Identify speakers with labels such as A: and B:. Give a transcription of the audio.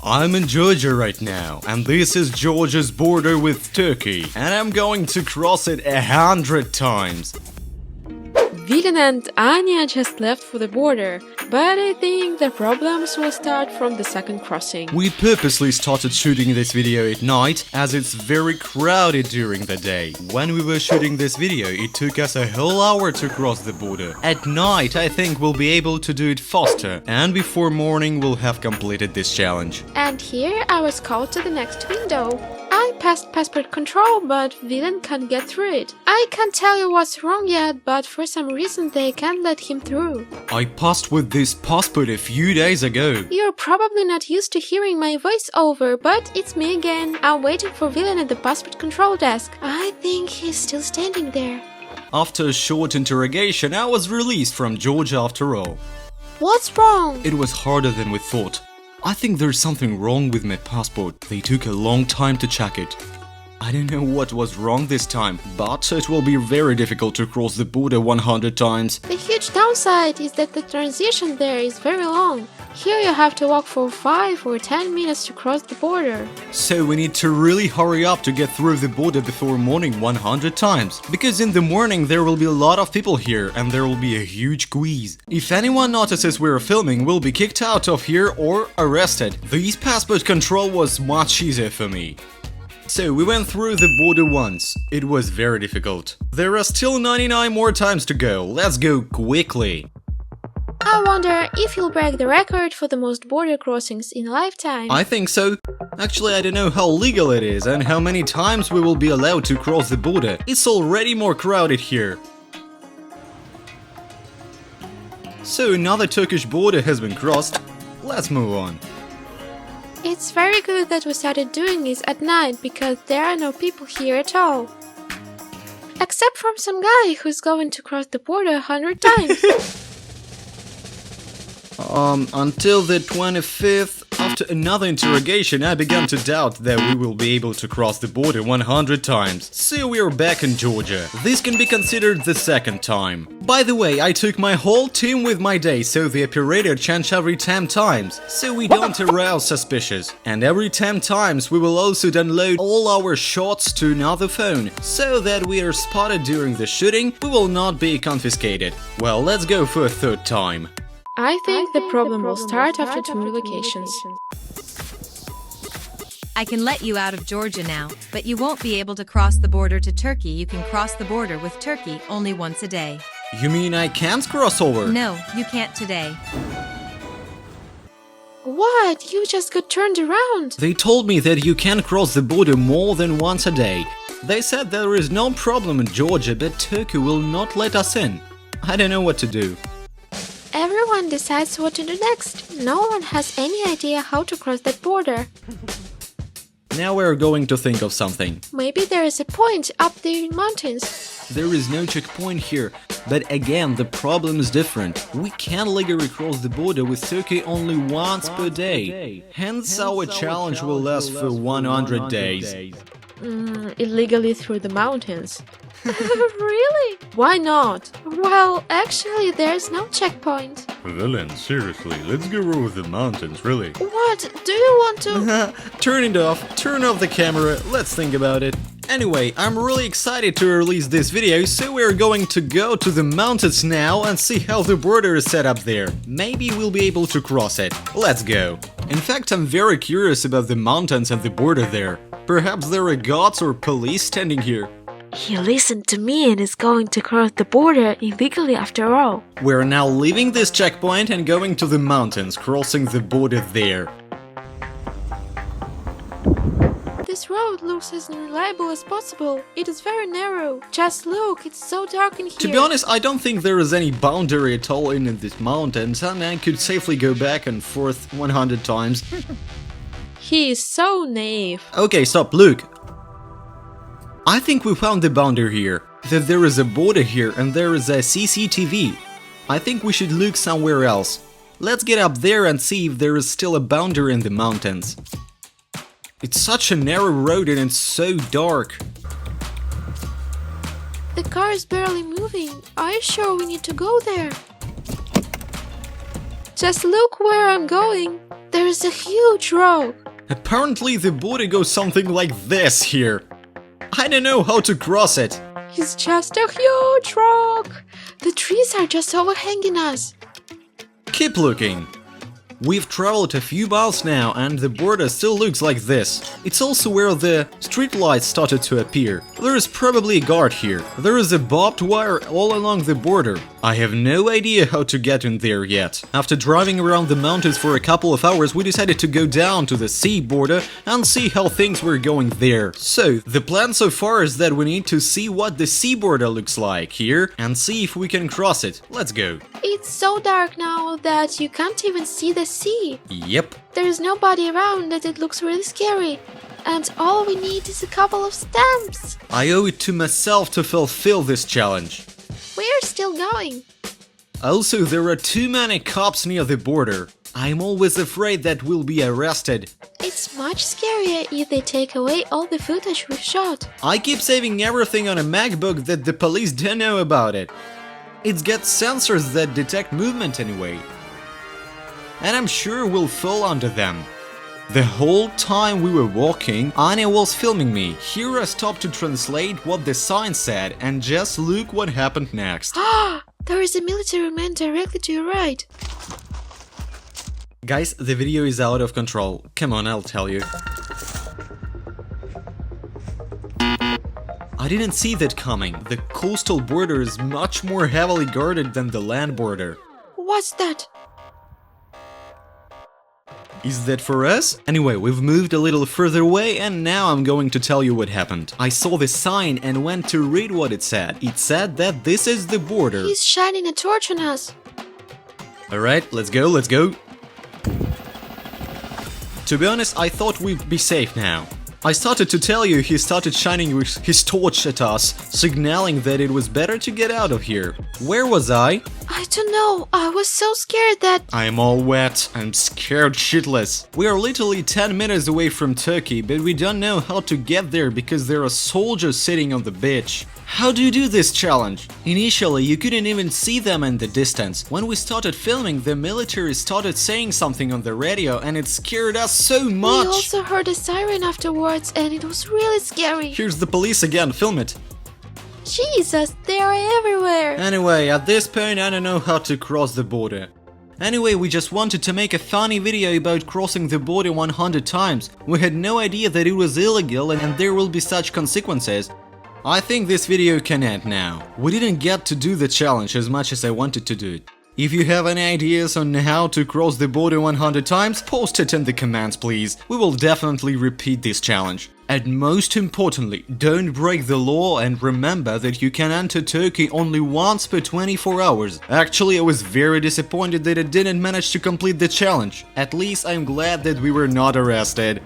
A: I'm in Georgia right now, and this is Georgia's border with Turkey, and I'm going to cross it 100 times.
B: Vilen and Anya just left for the border, but I think the problems will start from the second crossing.
A: We purposely started shooting this video at night, as it's very crowded during the day. When we were shooting this video, it took us a whole hour to cross the border. At night, I think we'll be able to do it faster, and before morning we'll have completed this challenge.
B: And here I was called to the next window. I passed passport control, but Vilen can't get through it. I can't tell you what's wrong yet, but for some reason they can't let him through.
A: I passed with this passport a few days ago.
B: You're probably not used to hearing my voice over, but it's me again. I'm waiting for Vilen at the passport control desk. I think he's still standing there.
A: After a short interrogation, I was released from Georgia after all.
B: What's wrong?
A: It was harder than we thought. I think there's something wrong with my passport. They took a long time to check it. I don't know what was wrong this time, but it will be very difficult to cross the border 100 times.
B: The huge downside is that the transition there is very long. Here you have to walk for 5 or 10 minutes to cross the border.
A: So we need to really hurry up to get through the border before morning 100 times. Because in the morning there will be a lot of people here and there will be a huge quiz. If anyone notices we're filming, we'll be kicked out of here or arrested. This passport control was much easier for me. So we went through the border once. It was very difficult. There are still 99 more times to go. Let's go quickly.
B: I wonder if you'll break the record for the most border crossings in a lifetime.
A: I think so. Actually, I don't know how legal it is and how many times we will be allowed to cross the border. It's already more crowded here. So another Turkish border has been crossed. Let's move on.
B: It's very good that we started doing this at night because there are no people here at all. Except from some guy who's going to cross the border 100 times.
A: Until the 25th, after another interrogation, I began to doubt that we will be able to cross the border 100 times. So we are back in Georgia. This can be considered the second time. By the way, I took my whole team with my day, so the operator changed every 10 times, so we don't arouse suspicious. And every 10 times we will also download all our shots to another phone, so that we are spotted during the shooting, we will not be confiscated. Well, let's go for a third time.
B: I think the problem will start after 2 relocations.
C: I can let you out of Georgia now, but you won't be able to cross the border to Turkey. You can cross the border with Turkey only once a day.
A: You mean I can't cross over?
C: No, you can't today.
B: What? You just got turned around?
A: They told me that you can cross the border more than once a day. They said there is no problem in Georgia, but Turkey will not let us in. I don't know what to do.
B: Everyone decides what to do next. No one has any idea how to cross that border.
A: Now we're going to think of something.
B: Maybe there is a point up there in mountains.
A: There is no checkpoint here, but again the problem is different. We can legally cross the border with Turkey only once per day. Hence our challenge will last for 100 days.
B: Illegally through the mountains. Really? Why not? Well, actually, there's no checkpoint.
A: Vilen, seriously, let's go over the mountains, really.
B: What? Do you want to?
A: Turn it off, turn off the camera, let's think about it. Anyway, I'm really excited to release this video, so we're going to go to the mountains now and see how the border is set up there. Maybe we'll be able to cross it. Let's go. In fact, I'm very curious about the mountains and the border there. Perhaps there are guards or police standing here.
B: He listened to me and is going to cross the border illegally after all.
A: We're now leaving this checkpoint and going to the mountains, crossing the border there.
B: This road looks as unreliable as possible. It is very narrow. Just look, it's so dark in here.
A: To be honest, I don't think there is any boundary at all in these mountains, and I could safely go back and forth 100 times.
B: He is so naive.
A: Okay, stop, look. I think we found the boundary here. That there is a border here and there is a CCTV. I think we should look somewhere else. Let's get up there and see if there is still a boundary in the mountains. It's such a narrow road and it's so dark.
B: The car is barely moving. Are you sure we need to go there? Just look where I'm going. There's a huge rock.
A: Apparently the border goes something like this here. I don't know how to cross it.
B: It's just a huge rock. The trees are just overhanging us.
A: Keep looking. We've traveled a few miles now and the border still looks like this. It's also where the street lights started to appear. There is probably a guard here. There is a barbed wire all along the border. I have no idea how to get in there yet. After driving around the mountains for a couple of hours, we decided to go down to the sea border and see how things were going there. So, the plan so far is that we need to see what the sea border looks like here and see if we can cross it. Let's go.
B: It's so dark now that you can't even see the sea.
A: Yep.
B: There's nobody around and it looks really scary. And all we need is a couple of stamps.
A: I owe it to myself to fulfill this challenge.
B: We're still going.
A: Also, there are too many cops near the border. I'm always afraid that we'll be arrested.
B: It's much scarier if they take away all the footage we've shot.
A: I keep saving everything on a MacBook that the police don't know about it. It's got sensors that detect movement anyway. And I'm sure we'll fall under them. The whole time we were walking, Anya was filming me. Here I stopped to translate what the sign said and just look what happened next.
B: Ah! There is a military man directly to your right.
A: Guys, the video is out of control. Come on, I'll tell you. I didn't see that coming. The coastal border is much more heavily guarded than the land border.
B: What's that?
A: Is that for us? Anyway, we've moved a little further away and now I'm going to tell you what happened. I saw the sign and went to read what it said. It said that this is the border.
B: He's shining a torch on us.
A: Alright, let's go, let's go. To be honest, I thought we'd be safe now. I started to tell you he started shining his torch at us, signaling that it was better to get out of here. Where was I?
B: I don't know. I was so scared that...
A: I'm all wet. I'm scared shitless. We are literally 10 minutes away from Turkey, but we don't know how to get there because there are soldiers sitting on the beach. How do you do this challenge? Initially, you couldn't even see them in the distance. When we started filming, the military started saying something on the radio and it scared us so much.
B: We also heard a siren afterwards and it was really scary.
A: Here's the police again, film it.
B: Jesus, they are everywhere.
A: Anyway, at this point I don't know how to cross the border. Anyway, we just wanted to make a funny video about crossing the border 100 times. We had no idea that it was illegal and there will be such consequences. I think this video can end now. We didn't get to do the challenge as much as I wanted to do it. If you have any ideas on how to cross the border 100 times, post it in the comments please. We will definitely repeat this challenge. And most importantly, don't break the law and remember that you can enter Turkey only once per 24 hours. Actually, I was very disappointed that I didn't manage to complete the challenge. At least I'm glad that we were not arrested.